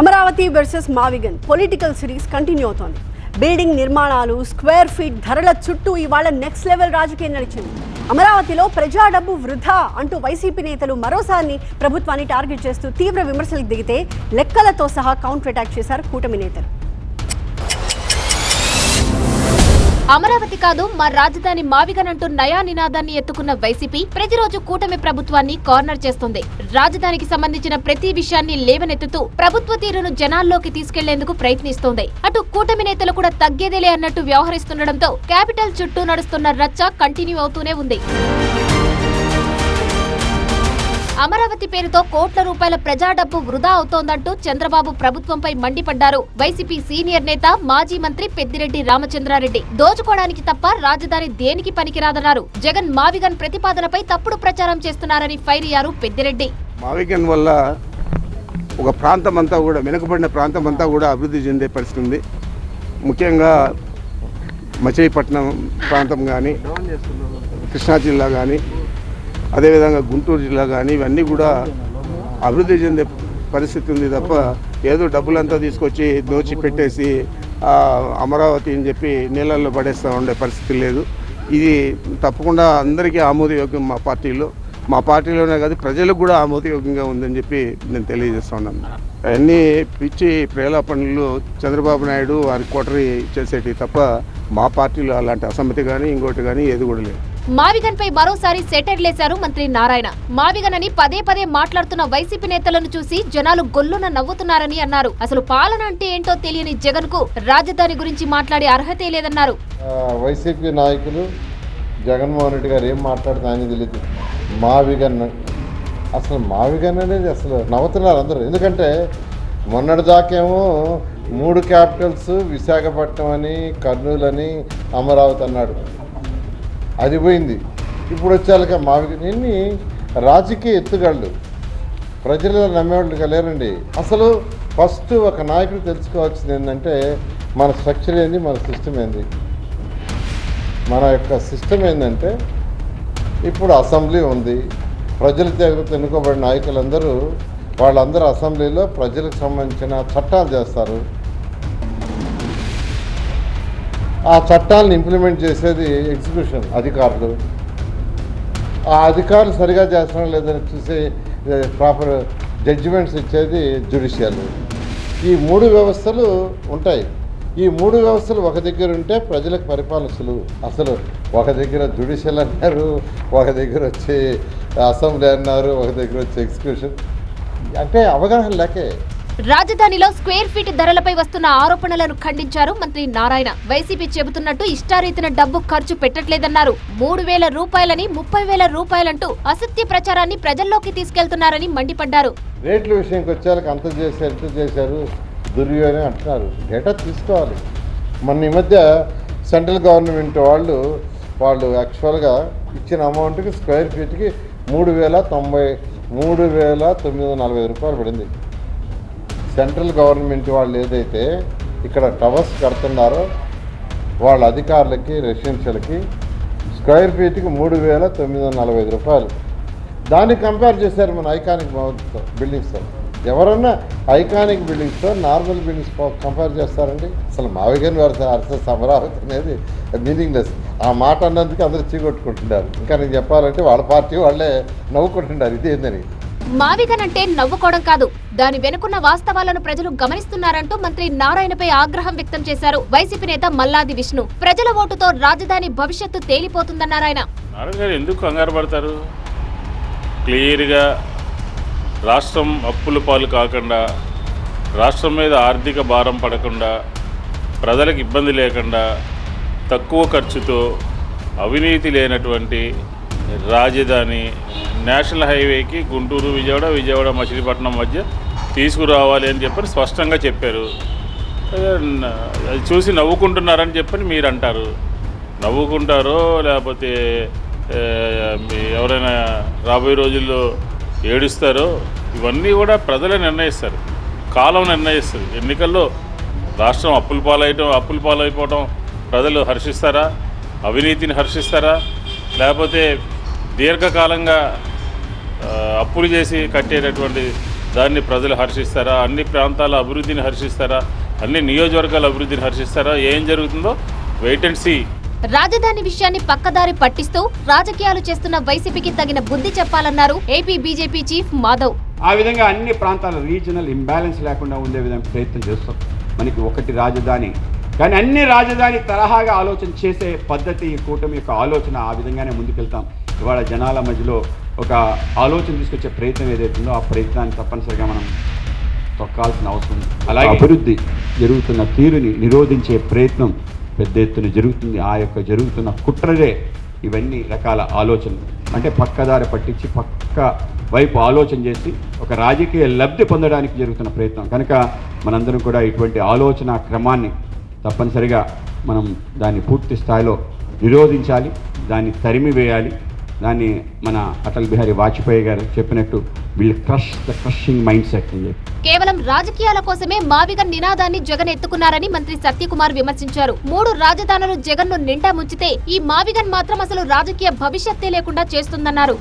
Amaravati versus మావిగన్ political series continue అవుతోంది. Building నిర్మాణాలు, స్క్వేర్ ఫీట్ ధరల చుట్టూ ఇవాళ నెక్స్ట్ లెవెల్ రాజకీయం నడిచింది. అమరావతిలో ప్రజా డబ్బు వృధా అంటూ వైసీపీ నేతలు మరోసారి ప్రభుత్వాన్ని టార్గెట్ చేస్తూ తీవ్ర విమర్శలకు దిగితే లెక్కలతో సహా కౌంటర్ అటాక్ చేశారు కూటమి నేతలు. అమరావతి కాదు మా రాజధాని మావిగన్ అంటూ నయా నినాదాన్ని ఎత్తుకున్న వైసీపీ ప్రతిరోజు కూటమి ప్రభుత్వాన్ని కార్నర్ చేస్తుంది. రాజధానికి సంబంధించిన ప్రతి విషయాన్ని లేవనెత్తుతూ ప్రభుత్వ తీరును జనాల్లోకి తీసుకెళ్లేందుకు ప్రయత్నిస్తోంది. అటు కూటమి నేతలు కూడా తగ్గేదేలే అన్నట్టు వ్యవహరిస్తుండటంతో క్యాపిటల్ చుట్టూ నడుస్తున్న రచ్చ కంటిన్యూ అవుతూనే ఉంది. అమరావతి పేరుతో కోట్ల రూపాయల ప్రజా డబ్బు వృధా అవుతోందంటూ చంద్రబాబు ప్రభుత్వంపై మండిపడ్డారు వైసీపీ సీనియర్ నేత మాజీ మంత్రి పెద్దిరెడ్డి రామచంద్రారెడ్డి. దోచుకోవడానికి తప్ప రాజధాని దేనికి పనికిరాదన్నారు. జగన్ మావిగన్ ప్రతిపాదనపై తప్పుడు ప్రచారం చేస్తున్నారని ఫైర్ అయ్యారు పెద్దిరెడ్డి. మావిగన్ వల్ల ఒక ప్రాంతం అంతా కూడా వెనుకబడిన ప్రాంతం అంతా కూడా అభివృద్ధి చెందే పరిస్థితి ఉంది. ముఖ్యంగా మచిలీపట్నం ప్రాంతం కానీ, కృష్ణా జిల్లా కానీ, అదేవిధంగా గుంటూరు జిల్లా కానీ ఇవన్నీ కూడా అభివృద్ధి చెందే పరిస్థితి ఉంది తప్ప ఏదో డబ్బులంతా తీసుకొచ్చి దోచి పెట్టేసి అమరావతి అని చెప్పి నీళ్ళల్లో పడేస్తూ ఉండే పరిస్థితి లేదు. ఇది తప్పకుండా అందరికీ ఆమోదయోగ్యం. మా పార్టీలోనే కాదు ప్రజలకు కూడా ఆమోదయోగ్యంగా ఉందని చెప్పి నేను తెలియజేస్తున్నాను. అన్నీ పిచ్చి ప్రేలాపనలు చంద్రబాబు నాయుడు వారి కోటరీ చేసేటి తప్ప మా పార్టీలో అలాంటి అసమ్మతి కానీ ఇంకోటి కానీ ఏది కూడా లేదు. మావిగన్ పై మరోసారి సెటర్లేశారు మంత్రి నారాయణ. మావిగన్ అని పదే పదే మాట్లాడుతున్న వైసీపీ నేతలను చూసి జనాలు గొల్లున నవ్వుతున్నారని అన్నారు. అసలు పాలన అంటే ఏంటో తెలియని జగన్ కు రాజధాని గురించి మాట్లాడే అర్హతే లేదన్నారు. వైసీపీ నాయకులు జగన్మోహన్ రెడ్డి గారు ఏం మాట్లాడుతున్నారని తెలియదు. మావిగన్ అసలు మావిగన్ అనేది అసలు నవ్వుతున్నారు అందరూ. ఎందుకంటే మొన్నటిదాకేమో 3 క్యాపిటల్స్ విశాఖపట్నం అని, కర్నూలు అని, అమరావతి అన్నాడు. అది పోయింది. ఇప్పుడు వచ్చాక మావిగన్ ఎన్ని రాజకీయ ఎత్తుగాళ్ళు ప్రజలు నమ్మేవాళ్ళుగా లేరండి. అసలు ఫస్ట్ ఒక నాయకుడు తెలుసుకోవాల్సింది ఏంటంటే మన స్ట్రక్చర్ ఏంది, మన సిస్టమ్ ఏంది. మన యొక్క సిస్టమ్ ఏంటంటే ఇప్పుడు అసెంబ్లీ ఉంది. ప్రజల చేత ఎన్నుకోబడిన నాయకులందరూ వాళ్ళందరూ అసెంబ్లీలో ప్రజలకు సంబంధించిన చట్టాలు చేస్తారు. ఆ చట్టాలను ఇంప్లిమెంట్ చేసేది ఎగ్జిక్యూషన్ అధికారులు. ఆ అధికారులు సరిగా చేస్తారో లేదని చూసి ప్రాపర్ జడ్జిమెంట్స్ ఇచ్చేది జ్యుడిషియల్. ఈ 3 వ్యవస్థలు ఉంటాయి. ఈ 3 వ్యవస్థలు ఒక దగ్గర ఉంటే ప్రజలకు పరిపాలన సులువు. అసలు ఒక దగ్గర జ్యుడిషియల్ అన్నారు, ఒక దగ్గర వచ్చి అసెంబ్లీ అన్నారు, ఒక దగ్గర వచ్చి ఎగ్జిక్యూషన్. అంటే అవగాహన లేకే. రాజధానిలో స్క్వేర్ ఫీట్ ధరలపై వస్తున్న ఆరోపణలను ఖండించారు మంత్రి నారాయణ. వైసీపీ చెబుతున్నట్టు ఇష్టారీతిన డబ్బు ఖర్చు పెట్టట్లేదన్నారు. 3,000 రూపాయలని 30,000 రూపాయలంటూ అసత్య ప్రచారాన్ని ప్రజల్లోకి తీసుకెళ్తున్నారని మండిపడ్డారు. రేట్ల విషయంకి వచ్చాక అంత చేశారు, ఇంత చేశారు, దుర్యోగం అంటున్నారు. డేటా తీసుకోవాలి. మొన్న ఈ మధ్య సెంట్రల్ గవర్నమెంట్ వాళ్ళు యాక్చువల్గా ఇచ్చిన అమౌంట్కి స్క్వేర్ ఫీట్కి 3,940 రూపాయలు పడింది. సెంట్రల్ గవర్నమెంట్ వాళ్ళు ఏదైతే ఇక్కడ టవర్స్ కడుతున్నారో వాళ్ళ అధికారులకి, రెసిడెన్షియల్కి స్క్వేర్ ఫీట్కి 3,940 రూపాయలు. దాన్ని కంపేర్ చేశారు మన ఐకానిక్ బిల్డింగ్స్తో. ఎవరన్నా ఐకానిక్ బిల్డింగ్స్తో నార్మల్ బిల్డింగ్స్ కంపేర్ చేస్తారండి? అసలు మావిగన్ వర్సెస్ అమరావతి అనేది మీనింగ్లెస్. ఆ మాట అన్నందుకు అందరూ చీకొట్టుకుంటున్నారు. ఇంకా నేను చెప్పాలంటే వాళ్ళ పార్టీ వాళ్ళే నవ్వుకుంటున్నారు ఇదేందని. మావిగన్ అంటే నవ్వుకోవడం కాదు, దాని వెనుకున్న వాస్తవాలను ప్రజలు గమనిస్తున్నారంటూ మంత్రి నారాయణపై ఆగ్రహం వ్యక్తం చేశారు వైసీపీ నేత మల్లాది విష్ణు. ప్రజల ఓటుతో రాజధాని భవిష్యత్తు తేలిపోతుందన్నారాయన. ఎందుకు కంగారు పడతారు? క్లియర్గా రాష్ట్రం అప్పుల పాలు కాకుండా, రాష్ట్రం మీద ఆర్థిక భారం పడకుండా, ప్రజలకు ఇబ్బంది లేకుండా, తక్కువ ఖర్చుతో, అవినీతి లేనటువంటి రాజధాని నేషనల్ హైవేకి గుంటూరు విజయవాడ మచిలీపట్నం మధ్య తీసుకురావాలి అని చెప్పని స్పష్టంగా చెప్పారు. అది చూసి నవ్వుకుంటున్నారని చెప్పని మీరు అంటారు. నవ్వుకుంటారో లేకపోతే ఎవరైనా రాబోయే రోజుల్లో ఏడుస్తారో ఇవన్నీ కూడా ప్రజలే నిర్ణయిస్తారు, కాలం నిర్ణయిస్తుంది. ఎన్నికల్లో రాష్ట్రం అప్పుల పాలైపోవడం ప్రజలు హర్షిస్తారా? అవినీతిని హర్షిస్తారా? లేకపోతే దీర్ఘకాలంగా అప్పులు చేసి కట్టేటటువంటి దాన్ని ప్రజలు హర్షిస్తారా, అన్ని ప్రాంతాల అభివృద్ధిని హర్షిస్తారా, అన్ని నియోజకవర్గాల అభివృద్ధిని హర్షిస్తారా, ఏం జరుగుతుందో వెయిట్ అండ్ సీ. రాజధాని విషయాన్ని పక్కదారి పట్టిస్తూ రాజకీయాలు చేస్తున్న వైసీపీకి తగిన బుద్ధి చెప్పాలన్నారు ఏపీ బీజేపీ చీఫ్ మాధవ్. ఆ విధంగా అన్ని ప్రాంతాల రీజనల్ ఇంబ్యాలెన్స్ లేకుండా ఉండే విధంగా ప్రయత్నం చేస్తాం. మనకి ఒకటి రాజధాని, కానీ అన్ని రాజధాని తరహాగా ఆలోచన చేసే పద్ధతి ఈ కూటమి యొక్క ఆలోచన. ఆ విధంగానే ముందుకెళ్తాం. ఇవాళ జనాల మధ్యలో ఒక ఆలోచన తీసుకొచ్చే ప్రయత్నం ఏదైతుందో ఆ ప్రయత్నాన్ని తప్పనిసరిగా మనం తొక్కాల్సిన అవసరం ఉంది. అలాగే అభివృద్ధి జరుగుతున్న తీరుని నిరోధించే ప్రయత్నం పెద్ద ఎత్తున జరుగుతుంది. ఆ యొక్క జరుగుతున్న కుట్రలే ఇవన్నీ రకాల ఆలోచనలు. అంటే పక్కదారి పట్టించి పక్క వైపు ఆలోచన చేసి ఒక రాజకీయ లబ్ధి పొందడానికి జరుగుతున్న ప్రయత్నం కనుక మనందరం కూడా ఇటువంటి ఆలోచన క్రమాన్ని తప్పనిసరిగా మనం దాన్ని పూర్తి స్థాయిలో నిరోధించాలి, దాన్ని తరిమి వేయాలి. దాన్ని మన అటల్ బిహారీ వాజ్పేయి గారు చెప్పినట్టు will crush the crushing mind set అని చెప్పి. కేవలం రాజకీయాల కోసమే మావిగన్ నినాదాన్ని జగన్ ఎత్తుకున్నారని మంత్రి సత్యకుమార్ విమర్శించారు. 3 రాజధానులు జగన్ ను నిండా ముంచితే ఈ మావిగన్ మాత్రం అసలు రాజకీయ భవిష్యత్తే లేకుండా చేస్తుందన్నారు.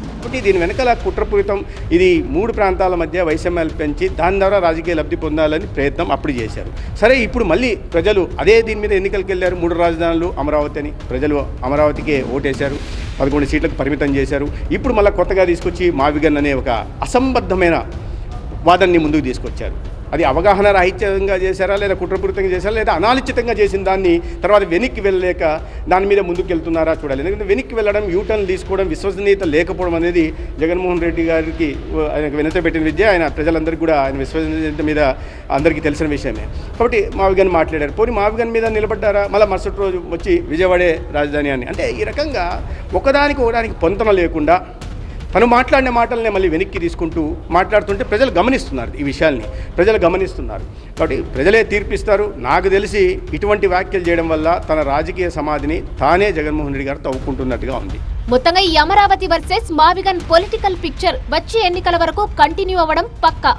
దీని వెనకాల కుట్రపూరితం. ఇది 3 ప్రాంతాల మధ్య వైషమ్యాలు పెంచి దాని ద్వారా రాజకీయ లబ్ధి పొందాలని ప్రయత్నం అప్పుడు చేశారు. సరే, ఇప్పుడు మళ్ళీ ప్రజలు అదే దీని మీద ఎన్నికలకు వెళ్ళారు. 3 రాజధానులు అమరావతి అని ప్రజలు అమరావతికే ఓటేశారు. 11 సీట్లకు పరిమితం చేశారు. ఇప్పుడు మళ్ళీ కొత్తగా తీసుకొచ్చి మావిగన్ అనే ఒక అసంబద్ధమైన వాదనని ముందుకు తీసుకొచ్చారు. అది అవగాహన రాహిత్యంగా చేశారా, లేదా కుట్రపూరితంగా చేశారా, లేదా అనాలోచితంగా చేసిన దాన్ని తర్వాత వెనక్కి వెళ్ళలేక దాని మీద ముందుకు వెళ్తున్నారా చూడాలి. ఎందుకంటే వెనక్కి వెళ్ళడం, యూటర్న్ తీసుకోవడం, విశ్వసనీయత లేకపోవడం అనేది జగన్మోహన్ రెడ్డి గారికి ఆయనకు వెనత పెట్టిన విద్య. ఆయన ప్రజలందరికీ కూడా ఆయన విశ్వసనీయత మీద అందరికీ తెలిసిన విషయమే. కాబట్టి మావిగన్ మాట్లాడారు. పోనీ మావిగన్ మీద నిలబడ్డారా, మళ్ళీ మరుసటి రోజు వచ్చి విజయవాడే రాజధాని అని. అంటే ఈ రకంగా ఒకదానికి పొంతన లేకుండా తను మాట్లాడిన మాటలనే మళ్ళీ వెనక్కి తీసుకుంటూ మాట్లాడుతుంటే ప్రజలు గమనిస్తున్నారు. ఈ విషయాల్ని ప్రజలు గమనిస్తున్నారు. కాబట్టి ప్రజలే తీర్పిస్తారు. నాకు తెలిసి ఇటువంటి వ్యాఖ్యలు చేయడం వల్ల తన రాజకీయ సమాధిని తానే జగన్మోహన్ రెడ్డి గారు తవ్వుకుంటున్నట్టుగా ఉంది. మొత్తంగా ఈ అమరావతి వర్సెస్ మావిగన్ పొలిటికల్ పిక్చర్ వచ్చే ఎన్నికల వరకు కంటిన్యూ అవ్వడం పక్కా.